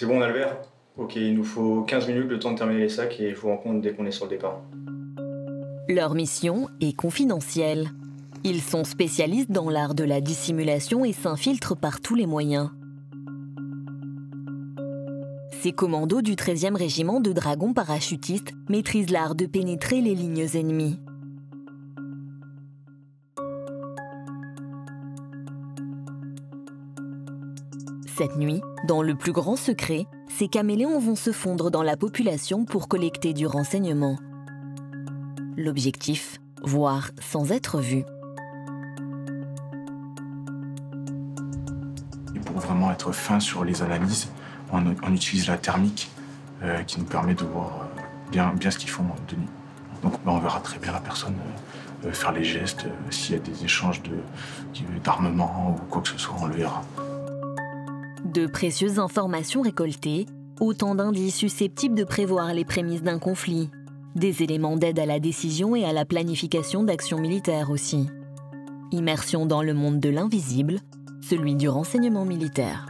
C'est bon, on a le verre? Ok, il nous faut 15 minutes, le temps de terminer les sacs et je vous rencontre dès qu'on est sur le départ. Leur mission est confidentielle. Ils sont spécialistes dans l'art de la dissimulation et s'infiltrent par tous les moyens. Ces commandos du 13e régiment de dragons parachutistes maîtrisent l'art de pénétrer les lignes ennemies. Cette nuit, dans le plus grand secret, ces caméléons vont se fondre dans la population pour collecter du renseignement. L'objectif, voir sans être vu. Et pour vraiment être fin sur les analyses, on utilise la thermique qui nous permet de voir bien ce qu'ils font de nuit. Donc on verra très bien la personne faire les gestes, s'il y a des échanges d'armement ou quoi que ce soit, on le verra. De précieuses informations récoltées, autant d'indices susceptibles de prévoir les prémices d'un conflit. Des éléments d'aide à la décision et à la planification d'actions militaires aussi. Immersion dans le monde de l'invisible, celui du renseignement militaire.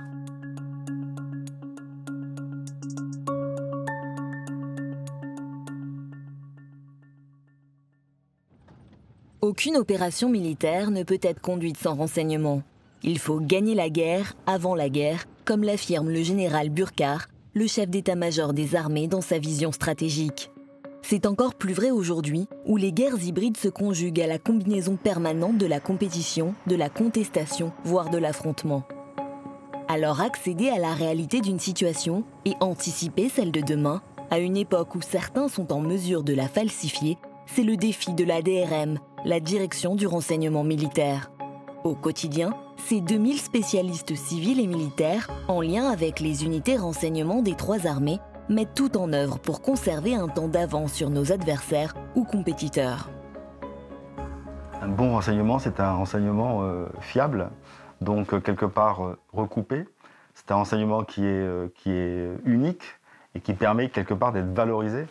Aucune opération militaire ne peut être conduite sans renseignement. Il faut gagner la guerre avant la guerre, comme l'affirme le général Burkhardt, le chef d'état-major des armées dans sa vision stratégique. C'est encore plus vrai aujourd'hui, où les guerres hybrides se conjuguent à la combinaison permanente de la compétition, de la contestation, voire de l'affrontement. Alors accéder à la réalité d'une situation et anticiper celle de demain, à une époque où certains sont en mesure de la falsifier, c'est le défi de la DRM, la direction du renseignement militaire. Au quotidien, ces 2000 spécialistes civils et militaires, en lien avec les unités renseignement des trois armées, mettent tout en œuvre pour conserver un temps d'avance sur nos adversaires ou compétiteurs. Un bon renseignement, c'est un renseignement fiable, donc quelque part recoupé. C'est un renseignement qui est unique et qui permet quelque part d'être valorisé,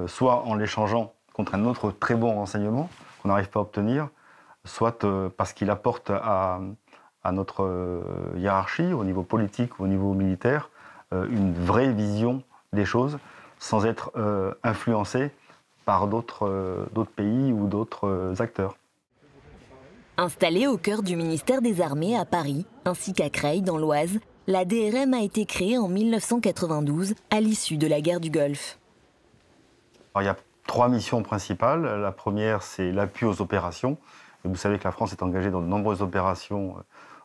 soit en l'échangeant contre un autre très bon renseignement qu'on n'arrive pas à obtenir, soit parce qu'il apporte à notre hiérarchie, au niveau politique ou au niveau militaire, une vraie vision des choses, sans être influencé par d'autres pays ou d'autres acteurs. Installée au cœur du ministère des Armées à Paris, ainsi qu'à Creil dans l'Oise, la DRM a été créée en 1992 à l'issue de la guerre du Golfe. Alors, il y a 3 missions principales. La première, c'est l'appui aux opérations. Et vous savez que la France est engagée dans de nombreuses opérations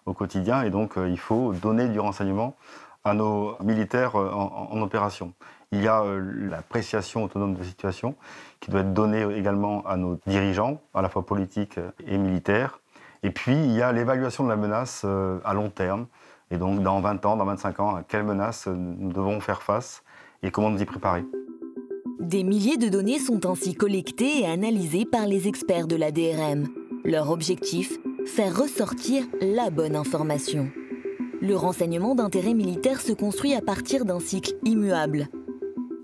au quotidien, et donc il faut donner du renseignement à nos militaires en opération. Il y a l'appréciation autonome de la situation qui doit être donnée également à nos dirigeants, à la fois politiques et militaires. Et puis il y a l'évaluation de la menace à long terme. Et donc dans 20 ans, dans 25 ans, à quelles menaces nous devons faire face et comment nous y préparer. Des milliers de données sont ainsi collectées et analysées par les experts de la DRM. Leur objectif, faire ressortir la bonne information. Le renseignement d'intérêt militaire se construit à partir d'un cycle immuable.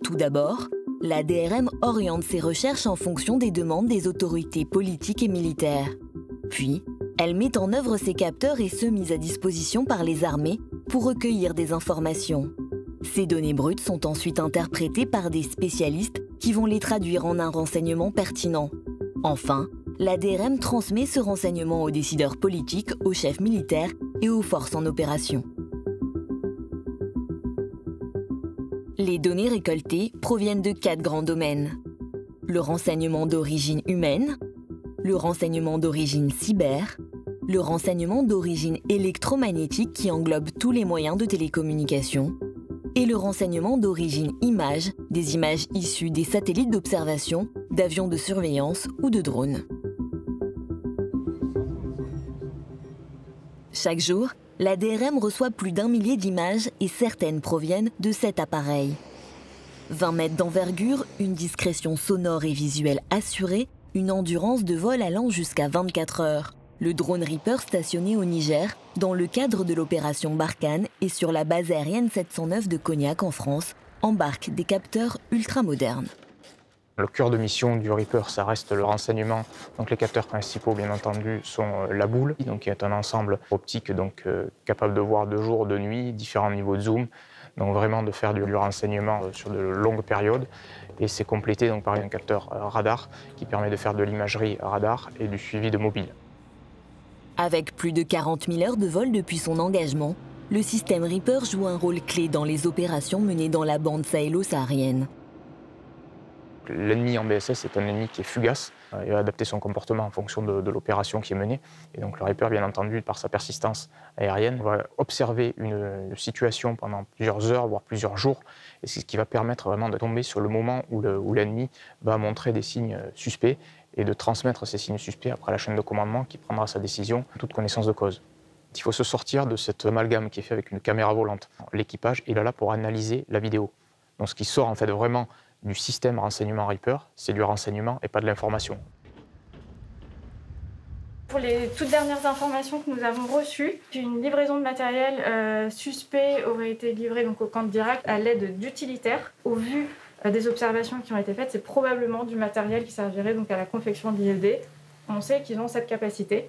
Tout d'abord, la DRM oriente ses recherches en fonction des demandes des autorités politiques et militaires. Puis, elle met en œuvre ses capteurs et ceux mis à disposition par les armées pour recueillir des informations. Ces données brutes sont ensuite interprétées par des spécialistes qui vont les traduire en un renseignement pertinent. Enfin, la DRM transmet ce renseignement aux décideurs politiques, aux chefs militaires et aux forces en opération. Les données récoltées proviennent de 4 grands domaines. Le renseignement d'origine humaine, le renseignement d'origine cyber, le renseignement d'origine électromagnétique qui englobe tous les moyens de télécommunication, et le renseignement d'origine image, des images issues des satellites d'observation, d'avions de surveillance ou de drones. Chaque jour, la DRM reçoit plus d'1 millier d'images et certaines proviennent de cet appareil. 20 mètres d'envergure, une discrétion sonore et visuelle assurée, une endurance de vol allant jusqu'à 24 heures. Le drone Reaper stationné au Niger, dans le cadre de l'opération Barkhane et sur la base aérienne 709 de Cognac en France, embarque des capteurs ultramodernes. Le cœur de mission du Reaper, ça reste le renseignement. Donc les capteurs principaux, bien entendu, sont la boule, donc qui est un ensemble optique capable de voir de jour, de nuit, différents niveaux de zoom. Donc vraiment de faire du renseignement sur de longues périodes. Et c'est complété donc par un capteur radar qui permet de faire de l'imagerie radar et du suivi de mobile. Avec plus de 40 000 heures de vol depuis son engagement, le système Reaper joue un rôle clé dans les opérations menées dans la bande sahélo-saharienne. L'ennemi en BSS est un ennemi qui est fugace et va adapter son comportement en fonction de l'opération qui est menée. Et donc le Reaper, bien entendu, par sa persistance aérienne, va observer une situation pendant plusieurs heures, voire plusieurs jours. Et c'est ce qui va permettre vraiment de tomber sur le moment où l'ennemi va montrer des signes suspects et de transmettre ces signes suspects après à la chaîne de commandement qui prendra sa décision en toute connaissance de cause. Il faut se sortir de cet amalgame qui est fait avec une caméra volante. L'équipage est là pour analyser la vidéo. Donc ce qui sort en fait vraiment du système renseignement Reaper, c'est du renseignement et pas de l'information. Pour les toutes dernières informations que nous avons reçues, une livraison de matériel suspect aurait été livrée donc, au camp d'Irak à l'aide d'utilitaires. Au vu des observations qui ont été faites, c'est probablement du matériel qui servirait donc, à la confection d'IED. On sait qu'ils ont cette capacité.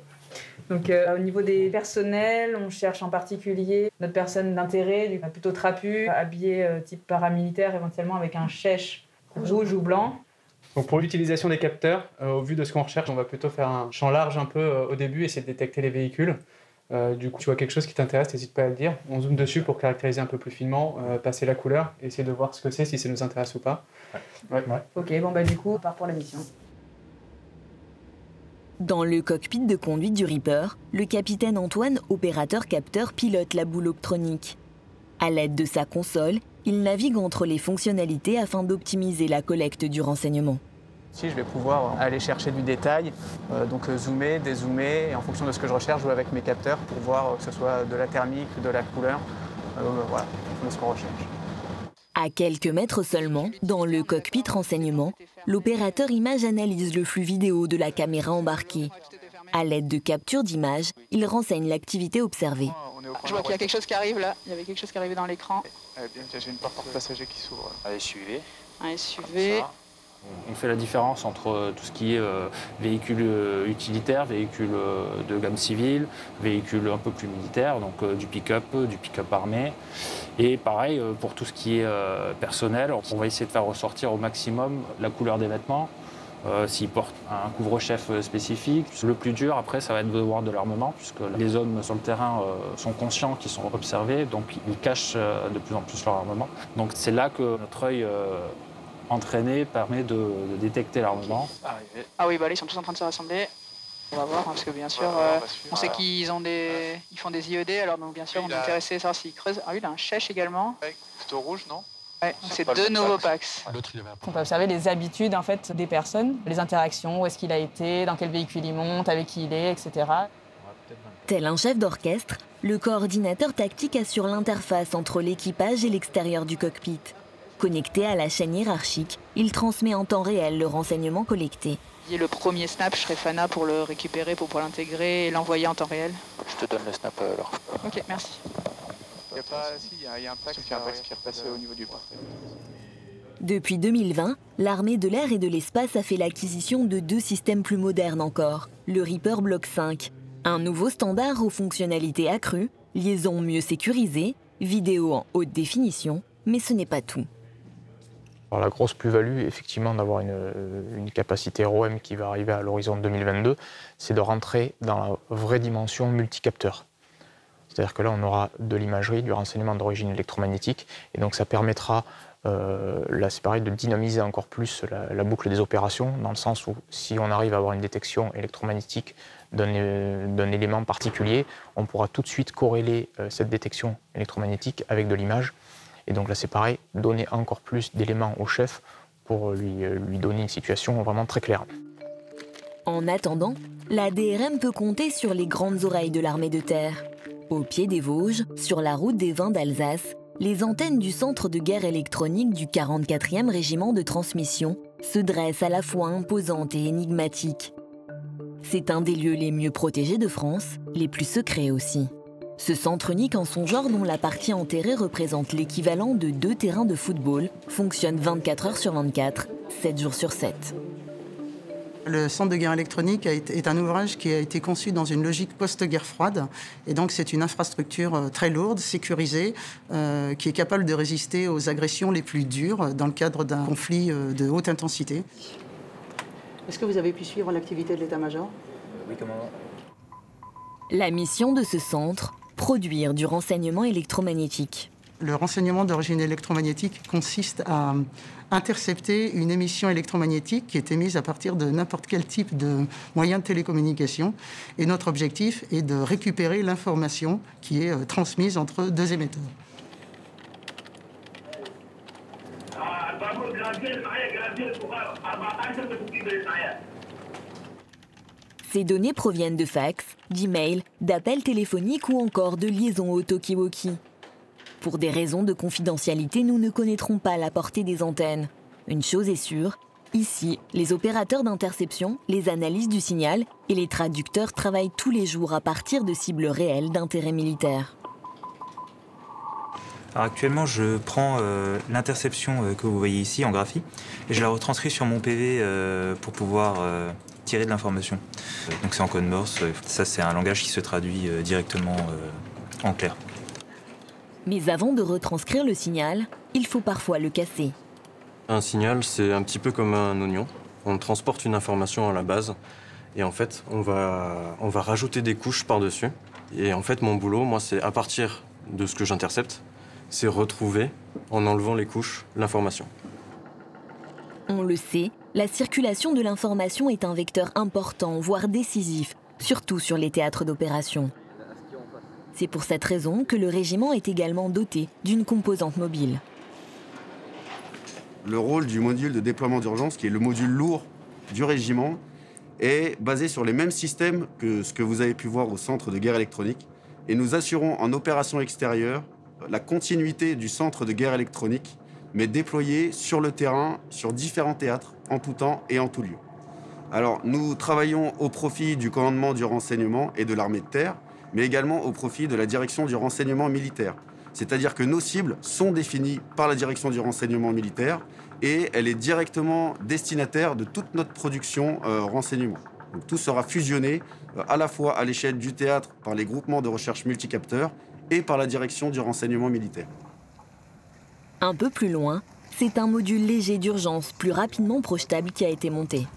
Donc au niveau des personnels, on cherche en particulier notre personne d'intérêt, plutôt trapu, habillé type paramilitaire, éventuellement avec un chèche rouge ou blanc. Donc pour l'utilisation des capteurs, au vu de ce qu'on recherche, on va plutôt faire un champ large un peu au début, essayer de détecter les véhicules. Du coup, tu vois quelque chose qui t'intéresse, n'hésite pas à le dire. On zoome dessus pour caractériser un peu plus finement, passer la couleur, essayer de voir ce que c'est, si ça nous intéresse ou pas. Ouais. Ok, bon bah du coup, on part pour la mission. Dans le cockpit de conduite du Reaper, le capitaine Antoine, opérateur capteur, pilote la boule optronique. À l'aide de sa console, il navigue entre les fonctionnalités afin d'optimiser la collecte du renseignement. Ici, je vais pouvoir aller chercher du détail, donc zoomer, dézoomer, et en fonction de ce que je recherche, jouer avec mes capteurs pour voir que ce soit de la thermique, de la couleur, voilà, en fonction de ce qu'on recherche. À quelques mètres seulement, dans le cockpit renseignement, l'opérateur image analyse le flux vidéo de la caméra embarquée. À l'aide de captures d'images, il renseigne l'activité observée. Je vois qu'il y a quelque chose qui arrive là. Il y avait quelque chose qui arrivait dans l'écran. J'ai une porte passager qui s'ouvre. Un SUV. On fait la différence entre tout ce qui est véhicules utilitaires, véhicules de gamme civile, véhicules un peu plus militaires, donc du pick-up armé. Et pareil, pour tout ce qui est personnel, on va essayer de faire ressortir au maximum la couleur des vêtements, s'ils portent un couvre-chef spécifique. Le plus dur, après, ça va être de voir de l'armement, puisque les hommes sur le terrain sont conscients qu'ils sont observés, donc ils cachent de plus en plus leur armement. Donc c'est là que notre œil entraîné permet de détecter l'armement. Ah oui, bah là, ils sont tous en train de se rassembler. On va voir, parce que bien sûr, on sait qu'ils font des IED, alors donc bien sûr, on est intéressé à savoir s'ils creusent. Ah oui, il a un chèche également. Plutôt rouge, non? Ouais, c'est deux nouveaux packs. On peut observer les habitudes en fait, des personnes, les interactions, où est-ce qu'il a été, dans quel véhicule il monte, avec qui il est, etc. Tel un chef d'orchestre, le coordinateur tactique assure l'interface entre l'équipage et l'extérieur du cockpit. Connecté à la chaîne hiérarchique, il transmet en temps réel le renseignement collecté. Le premier snap, je serai Fana pour le récupérer, pour l'intégrer et l'envoyer en temps réel. Je te donne le snap alors. Ok, merci. Il y a un pack qui est repassé au niveau du portrait. Depuis 2020, l'armée de l'air et de l'espace a fait l'acquisition de 2 systèmes plus modernes encore, le Reaper Block 5. Un nouveau standard aux fonctionnalités accrues, liaison mieux sécurisée, vidéo en haute définition, mais ce n'est pas tout. Alors, la grosse plus-value, effectivement, d'avoir une capacité ROM qui va arriver à l'horizon 2022, c'est de rentrer dans la vraie dimension multicapteur. C'est-à-dire que là, on aura de l'imagerie, du renseignement d'origine électromagnétique, et donc ça permettra, là c'est pareil, de dynamiser encore plus la boucle des opérations, dans le sens où si on arrive à avoir une détection électromagnétique d'un élément particulier, on pourra tout de suite corréler cette détection électromagnétique avec de l'image. Et donc là, c'est pareil, donner encore plus d'éléments au chef pour lui donner une situation vraiment très claire. En attendant, la DRM peut compter sur les grandes oreilles de l'armée de terre. Au pied des Vosges, sur la route des vins d'Alsace, les antennes du centre de guerre électronique du 44e régiment de transmission se dressent à la fois imposantes et énigmatiques. C'est un des lieux les mieux protégés de France, les plus secrets aussi. Ce centre unique en son genre dont la partie enterrée représente l'équivalent de 2 terrains de football fonctionne 24 heures sur 24, 7 jours sur 7. Le Centre de guerre électronique est un ouvrage qui a été conçu dans une logique post-guerre froide. Et donc, c'est une infrastructure très lourde, sécurisée, qui est capable de résister aux agressions les plus dures dans le cadre d'un conflit de haute intensité. Est-ce que vous avez pu suivre l'activité de l'état-major? Oui, commandant. La mission de ce centre, produire du renseignement électromagnétique. Le renseignement d'origine électromagnétique consiste à intercepter une émission électromagnétique qui est émise à partir de n'importe quel type de moyen de télécommunication. Et notre objectif est de récupérer l'information qui est transmise entre deux émetteurs. Ces données proviennent de fax, d'emails, d'appels téléphoniques ou encore de liaisons au talkie-walkie. Pour des raisons de confidentialité, nous ne connaîtrons pas la portée des antennes. Une chose est sûre, ici, les opérateurs d'interception, les analyses du signal et les traducteurs travaillent tous les jours à partir de cibles réelles d'intérêt militaire. Alors actuellement, je prends l'interception que vous voyez ici en graphie et je la retranscris sur mon PV pour pouvoir tirer de l'information. Donc c'est en code Morse, ça c'est un langage qui se traduit directement en clair. Mais avant de retranscrire le signal, il faut parfois le casser. Un signal, c'est un petit peu comme un oignon. On transporte une information à la base et en fait, on va rajouter des couches par-dessus. Et en fait, mon boulot, moi, c'est à partir de ce que j'intercepte, c'est retrouver, en enlevant les couches, l'information. On le sait, la circulation de l'information est un vecteur important, voire décisif, surtout sur les théâtres d'opération. C'est pour cette raison que le régiment est également doté d'une composante mobile. Le rôle du module de déploiement d'urgence, qui est le module lourd du régiment, est basé sur les mêmes systèmes que ce que vous avez pu voir au centre de guerre électronique. Et nous assurons en opération extérieure la continuité du centre de guerre électronique, mais déployé sur le terrain, sur différents théâtres, en tout temps et en tout lieu. Alors, nous travaillons au profit du commandement du renseignement et de l'armée de terre, mais également au profit de la direction du renseignement militaire. C'est-à-dire que nos cibles sont définies par la direction du renseignement militaire et elle est directement destinataire de toute notre production renseignement. Donc, tout sera fusionné à la fois à l'échelle du théâtre par les groupements de recherche multicapteurs et par la direction du renseignement militaire. Un peu plus loin, c'est un module léger d'urgence plus rapidement projetable qui a été monté.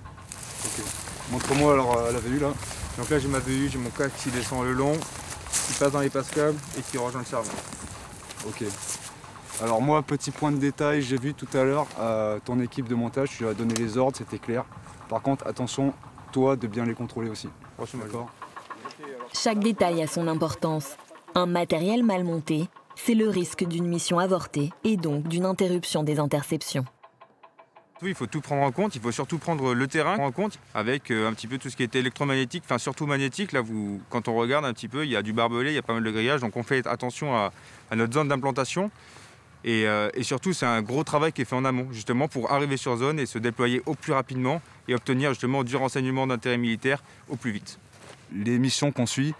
Okay. Montre-moi alors la VU là. Donc là j'ai ma VU, j'ai mon casque qui descend le long, qui passe dans les passes câbles et qui rejoint le serveur. Ok. Alors moi, petit point de détail, j'ai vu tout à l'heure ton équipe de montage, tu lui as donné les ordres, c'était clair. Par contre, attention, toi, de bien les contrôler aussi. D'accord. Chaque détail a son importance. Un matériel mal monté, c'est le risque d'une mission avortée et donc d'une interruption des interceptions. Oui, il faut tout prendre en compte, il faut surtout prendre le terrain en compte avec un petit peu tout ce qui est électromagnétique, enfin surtout magnétique. Là, quand on regarde un petit peu, il y a du barbelé, il y a pas mal de grillage, donc on fait attention à notre zone d'implantation. Et surtout, c'est un gros travail qui est fait en amont, justement, pour arriver sur zone et se déployer au plus rapidement et obtenir justement du renseignement d'intérêt militaire au plus vite. Les missions qu'on suit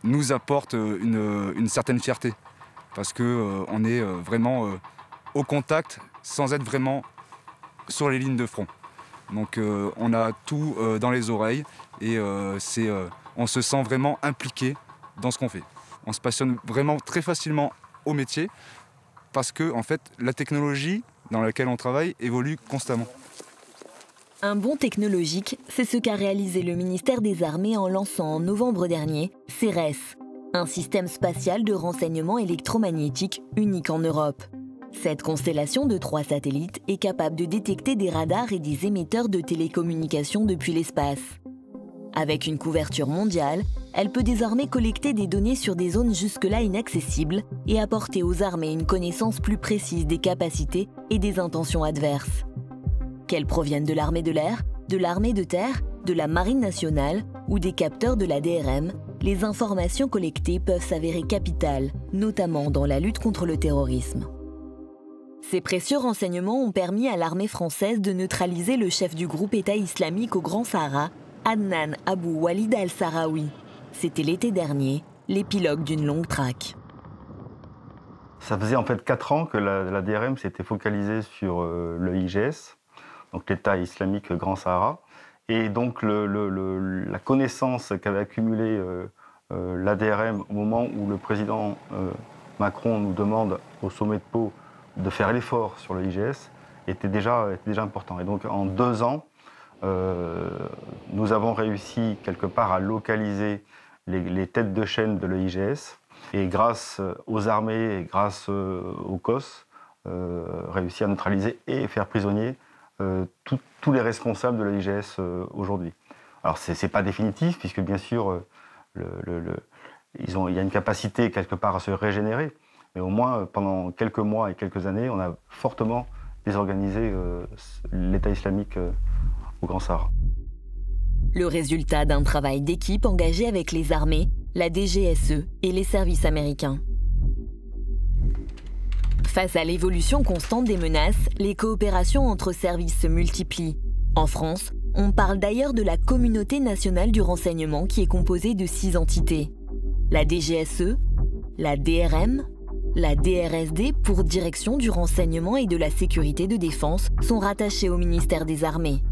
nous apportent une certaine fierté, parce qu'on est vraiment au contact sans être vraiment sur les lignes de front. Donc on a tout dans les oreilles et on se sent vraiment impliqué dans ce qu'on fait. On se passionne vraiment très facilement au métier parce que en fait, la technologie dans laquelle on travaille évolue constamment. Un bond technologique, c'est ce qu'a réalisé le ministère des Armées en lançant en novembre dernier CERES, un système spatial de renseignement électromagnétique unique en Europe. Cette constellation de 3 satellites est capable de détecter des radars et des émetteurs de télécommunications depuis l'espace. Avec une couverture mondiale, elle peut désormais collecter des données sur des zones jusque-là inaccessibles et apporter aux armées une connaissance plus précise des capacités et des intentions adverses. Qu'elles proviennent de l'armée de l'air, de l'armée de terre, de la marine nationale ou des capteurs de la DRM, les informations collectées peuvent s'avérer capitales, notamment dans la lutte contre le terrorisme. Ces précieux renseignements ont permis à l'armée française de neutraliser le chef du groupe État islamique au Grand Sahara, Adnan Abou Walid al-Sahraoui. C'était l'été dernier, l'épilogue d'une longue traque. Ça faisait en fait 4 ans que la DRM s'était focalisée sur le IGS, donc l'État islamique Grand Sahara. Et donc la connaissance qu'avait accumulée l'ADRM au moment où le président Macron nous demande au sommet de Pau de faire l'effort sur le IGS était déjà important. Et donc en 2 ans, nous avons réussi quelque part à localiser les têtes de chaîne de l'IGS et grâce aux armées et grâce au COS, réussi à neutraliser et faire prisonnier tous les responsables de l'IGS aujourd'hui. Alors c'est pas définitif puisque bien sûr il y a une capacité quelque part à se régénérer, mais au moins pendant quelques mois et quelques années, on a fortement désorganisé l'État islamique au Grand Sahara. Le résultat d'un travail d'équipe engagé avec les armées, la DGSE et les services américains. Face à l'évolution constante des menaces, les coopérations entre services se multiplient. En France, on parle d'ailleurs de la Communauté nationale du renseignement qui est composée de 6 entités. La DGSE, la DRM, la DRSD pour Direction du renseignement et de la sécurité de défense sont rattachées au ministère des Armées.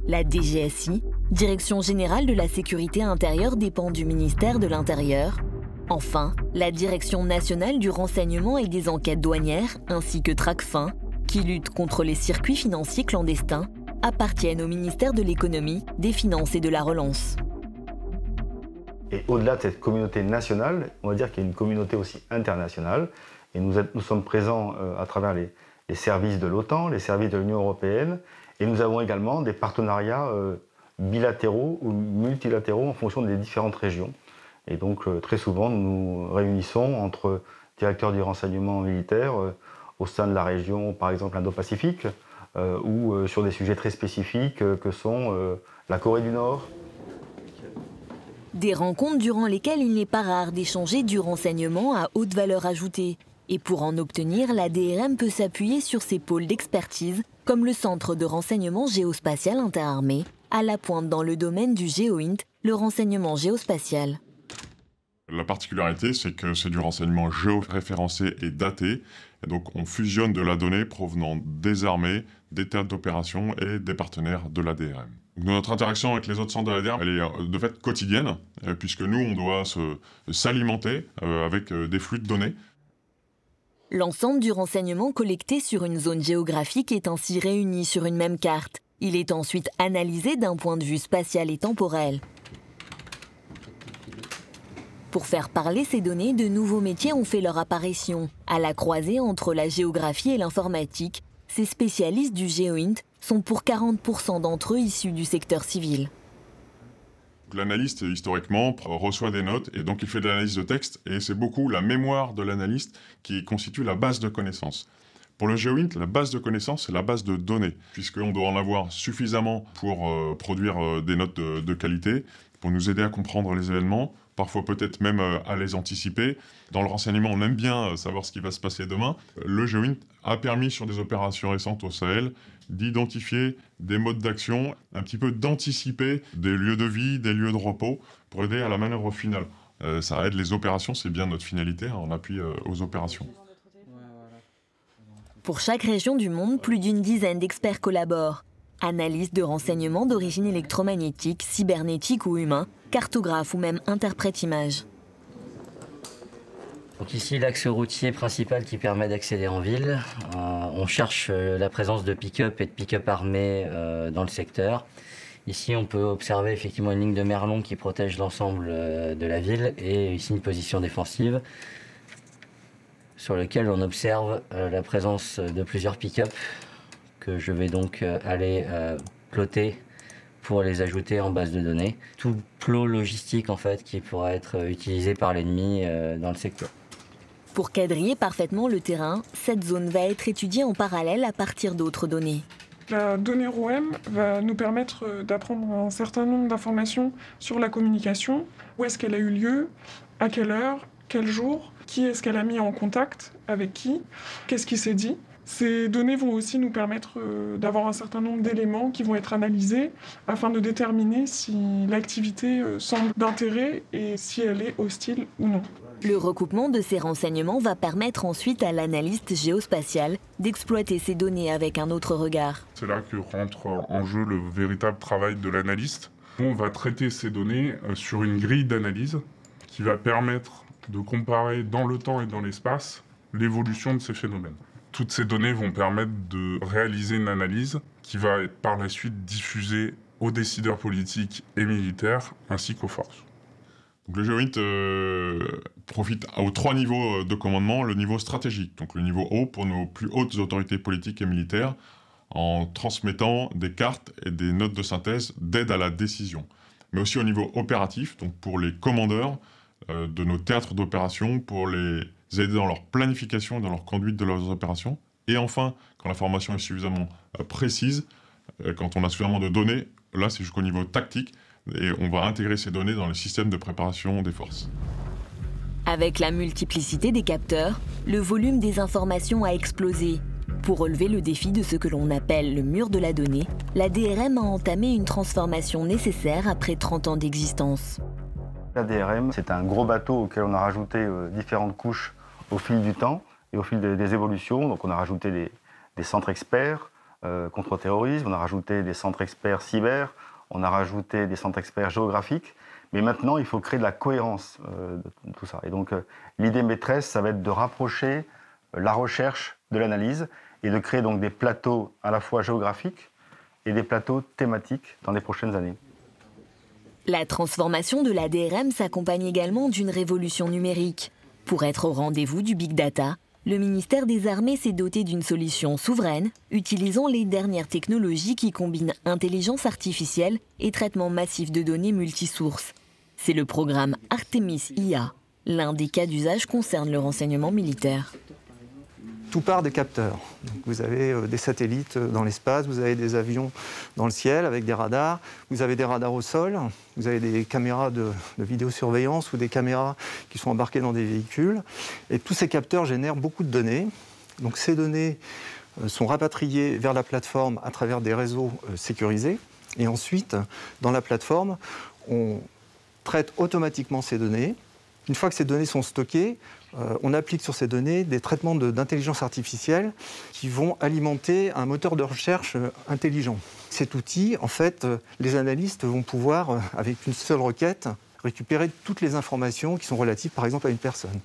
La DGSI, Direction générale de la sécurité intérieure, dépend du ministère de l'Intérieur. Enfin, la Direction nationale du renseignement et des enquêtes douanières, ainsi que Tracfin, qui lutte contre les circuits financiers clandestins, appartiennent au ministère de l'Économie, des Finances et de la Relance. Et au-delà de cette communauté nationale, on va dire qu'il y a une communauté aussi internationale. Et nous sommes présents à travers les services de l'OTAN, les services de l'Union européenne. Et nous avons également des partenariats bilatéraux ou multilatéraux en fonction des différentes régions. Et donc très souvent, nous nous réunissons entre directeurs du renseignement militaire au sein de la région, par exemple Indo-Pacifique, ou sur des sujets très spécifiques que sont la Corée du Nord. Des rencontres durant lesquelles il n'est pas rare d'échanger du renseignement à haute valeur ajoutée. Et pour en obtenir, la DRM peut s'appuyer sur ses pôles d'expertise, comme le Centre de renseignement géospatial interarmé, à la pointe dans le domaine du GeoInt, le renseignement géospatial. La particularité, c'est que c'est du renseignement géoréférencé et daté. Et donc, on fusionne de la donnée provenant des armées, des théâtres d'opération et des partenaires de la DRM. Notre interaction avec les autres centres de la DRM, elle est de fait quotidienne, puisque nous, on doit s'alimenter avec des flux de données. L'ensemble du renseignement collecté sur une zone géographique est ainsi réuni sur une même carte. Il est ensuite analysé d'un point de vue spatial et temporel. Pour faire parler ces données, de nouveaux métiers ont fait leur apparition. À la croisée entre la géographie et l'informatique, ces spécialistes du GeoInt sont pour 40% d'entre eux issus du secteur civil. L'analyste, historiquement, reçoit des notes et donc il fait de l'analyse de texte et c'est beaucoup la mémoire de l'analyste qui constitue la base de connaissances. Pour le GeoInt, la base de connaissances, c'est la base de données, puisqu'on doit en avoir suffisamment pour produire des notes de qualité, pour nous aider à comprendre les événements, parfois peut-être même à les anticiper. Dans le renseignement, on aime bien savoir ce qui va se passer demain. Le GeoInt a permis, sur des opérations récentes au Sahel, d'identifier des modes d'action, un petit peu d'anticiper des lieux de vie, des lieux de repos, pour aider à la manœuvre finale. Ça aide les opérations, c'est bien notre finalité, en appui aux opérations. Pour chaque région du monde, plus d'une dizaine d'experts collaborent. Analystes de renseignements d'origine électromagnétique, cybernétique ou humain, cartographes ou même interprètes images. Donc ici, l'axe routier principal qui permet d'accéder en ville. On cherche la présence de pick-up et de pick-up armés dans le secteur. Ici, on peut observer effectivement une ligne de merlons qui protège l'ensemble de la ville et ici une position défensive sur laquelle on observe la présence de plusieurs pick-up que je vais donc aller plotter pour les ajouter en base de données. Tout plot logistique en fait qui pourra être utilisé par l'ennemi dans le secteur. Pour quadriller parfaitement le terrain, cette zone va être étudiée en parallèle à partir d'autres données. La donnée ROM va nous permettre d'apprendre un certain nombre d'informations sur la communication. Où est-ce qu'elle a eu lieu, à quelle heure, quel jour, qui est-ce qu'elle a mis en contact, avec qui, qu'est-ce qui s'est dit. Ces données vont aussi nous permettre d'avoir un certain nombre d'éléments qui vont être analysés afin de déterminer si l'activité semble d'intérêt et si elle est hostile ou non. Le recoupement de ces renseignements va permettre ensuite à l'analyste géospatial d'exploiter ces données avec un autre regard. C'est là que rentre en jeu le véritable travail de l'analyste. On va traiter ces données sur une grille d'analyse qui va permettre de comparer dans le temps et dans l'espace l'évolution de ces phénomènes. Toutes ces données vont permettre de réaliser une analyse qui va être par la suite diffusée aux décideurs politiques et militaires ainsi qu'aux forces. Donc le GeoINT profite aux 3 niveaux de commandement. Le niveau stratégique, donc le niveau haut pour nos plus hautes autorités politiques et militaires, en transmettant des cartes et des notes de synthèse d'aide à la décision. Mais aussi au niveau opératif, donc pour les commandeurs de nos théâtres d'opération, pour les aider dans leur planification, dans leur conduite de leurs opérations. Et enfin, quand l'information est suffisamment précise, quand on a suffisamment de données, là c'est jusqu'au niveau tactique, et on va intégrer ces données dans le système de préparation des forces. Avec la multiplicité des capteurs, le volume des informations a explosé. Pour relever le défi de ce que l'on appelle le mur de la donnée, la DRM a entamé une transformation nécessaire après 30 ans d'existence. La DRM, c'est un gros bateau auquel on a rajouté différentes couches au fil du temps et au fil des évolutions. Donc on a rajouté des centres experts contre-terrorisme, on a rajouté des centres experts cyber, on a rajouté des centres experts géographiques. Mais maintenant, il faut créer de la cohérence de tout ça. Et donc l'idée maîtresse, ça va être de rapprocher la recherche de l'analyse et de créer donc des plateaux à la fois géographiques et des plateaux thématiques dans les prochaines années. La transformation de la DRM s'accompagne également d'une révolution numérique. Pour être au rendez-vous du big data, le ministère des Armées s'est doté d'une solution souveraine, utilisant les dernières technologies qui combinent intelligence artificielle et traitement massif de données multisources. C'est le programme Artemis IA. L'un des cas d'usage concerne le renseignement militaire. Tout part des capteurs. Donc vous avez des satellites dans l'espace, vous avez des avions dans le ciel avec des radars, vous avez des radars au sol, vous avez des caméras de vidéosurveillance ou des caméras qui sont embarquées dans des véhicules. Et tous ces capteurs génèrent beaucoup de données. Donc ces données sont rapatriées vers la plateforme à travers des réseaux sécurisés. Et ensuite, dans la plateforme, on traite automatiquement ces données. Une fois que ces données sont stockées, on applique sur ces données des traitements d'intelligence artificielle qui vont alimenter un moteur de recherche intelligent. Cet outil, en fait, les analystes vont pouvoir, avec une seule requête, récupérer toutes les informations qui sont relatives, par exemple, à une personne.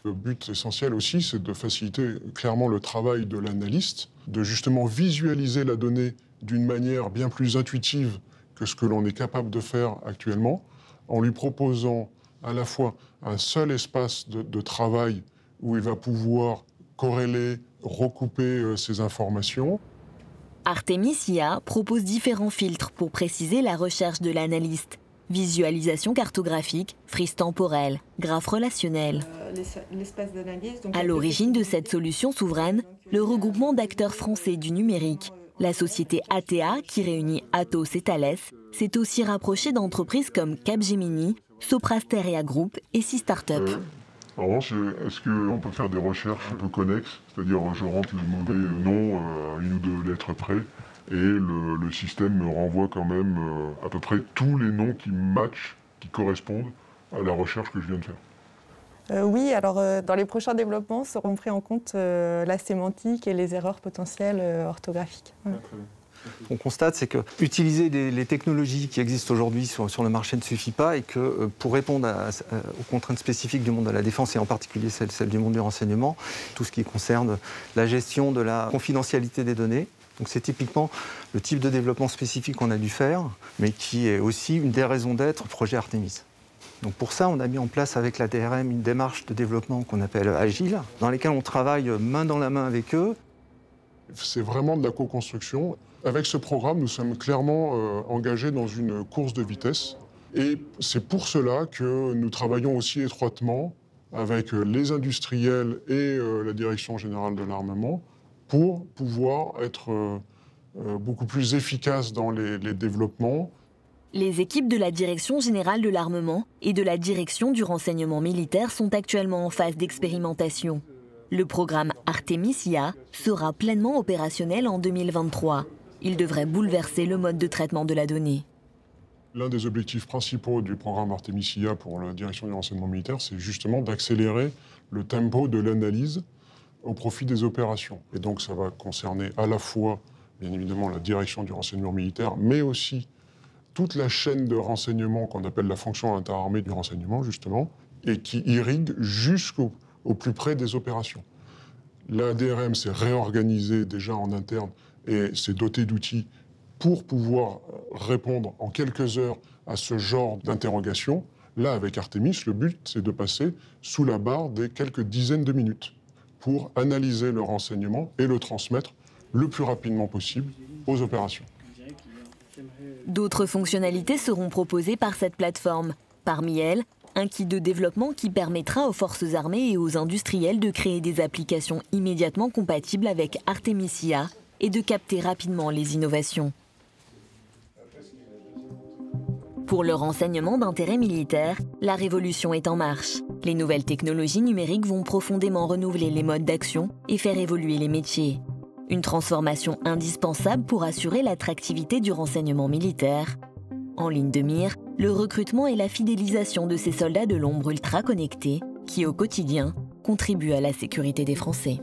Le but essentiel aussi, c'est de faciliter clairement le travail de l'analyste, de justement visualiser la donnée d'une manière bien plus intuitive que ce que l'on est capable de faire actuellement, en lui proposant à la fois un seul espace de travail où il va pouvoir corréler, recouper ces informations. Artemis IA propose différents filtres pour préciser la recherche de l'analyste. Visualisation cartographique, frise temporelle, graphe relationnel. À l'origine de cette solution souveraine, le regroupement d'acteurs français du numérique. La société ATA, qui réunit Atos et Thales, s'est aussi rapprochée d'entreprises comme Capgemini, Soprasteria Group et 6 startups. Alors, est-ce qu'on peut faire des recherches un peu connexes? C'est-à-dire, je rentre le mauvais nom à une ou deux lettres près, et le système me renvoie quand même à peu près tous les noms qui matchent, qui correspondent à la recherche que je viens de faire. Oui, alors dans les prochains développements seront pris en compte la sémantique et les erreurs potentielles orthographiques. Ouais. Ce qu'on constate, c'est que utiliser les technologies qui existent aujourd'hui sur le marché ne suffit pas et que pour répondre aux contraintes spécifiques du monde de la défense et en particulier celles du monde du renseignement, tout ce qui concerne la gestion de la confidentialité des données. Donc c'est typiquement le type de développement spécifique qu'on a dû faire, mais qui est aussi une des raisons d'être du projet Artemis. Donc pour ça, on a mis en place avec la DRM une démarche de développement qu'on appelle agile, dans laquelle on travaille main dans la main avec eux. C'est vraiment de la co-construction. Avec ce programme, nous sommes clairement engagés dans une course de vitesse. Et c'est pour cela que nous travaillons aussi étroitement avec les industriels et la Direction générale de l'armement pour pouvoir être beaucoup plus efficaces dans les développements. Les équipes de la Direction générale de l'armement et de la Direction du renseignement militaire sont actuellement en phase d'expérimentation. Le programme Artemis IA sera pleinement opérationnel en 2023. Il devrait bouleverser le mode de traitement de la donnée. L'un des objectifs principaux du programme Artemisia pour la direction du renseignement militaire, c'est justement d'accélérer le tempo de l'analyse au profit des opérations. Et donc ça va concerner à la fois, bien évidemment, la direction du renseignement militaire, mais aussi toute la chaîne de renseignement qu'on appelle la fonction interarmée du renseignement, justement, et qui irrigue jusqu'au plus près des opérations. La DRM s'est réorganisée déjà en interne et s'est dotée d'outils pour pouvoir répondre en quelques heures à ce genre d'interrogation. Là, avec Artemis, le but, c'est de passer sous la barre des quelques dizaines de minutes pour analyser le renseignement et le transmettre le plus rapidement possible aux opérations. D'autres fonctionnalités seront proposées par cette plateforme. Parmi elles, un kit de développement qui permettra aux forces armées et aux industriels de créer des applications immédiatement compatibles avec Artemisia et de capter rapidement les innovations. Pour le renseignement d'intérêt militaire, la révolution est en marche. Les nouvelles technologies numériques vont profondément renouveler les modes d'action et faire évoluer les métiers. Une transformation indispensable pour assurer l'attractivité du renseignement militaire. En ligne de mire, le recrutement et la fidélisation de ces soldats de l'ombre ultra connectés qui, au quotidien, contribuent à la sécurité des Français.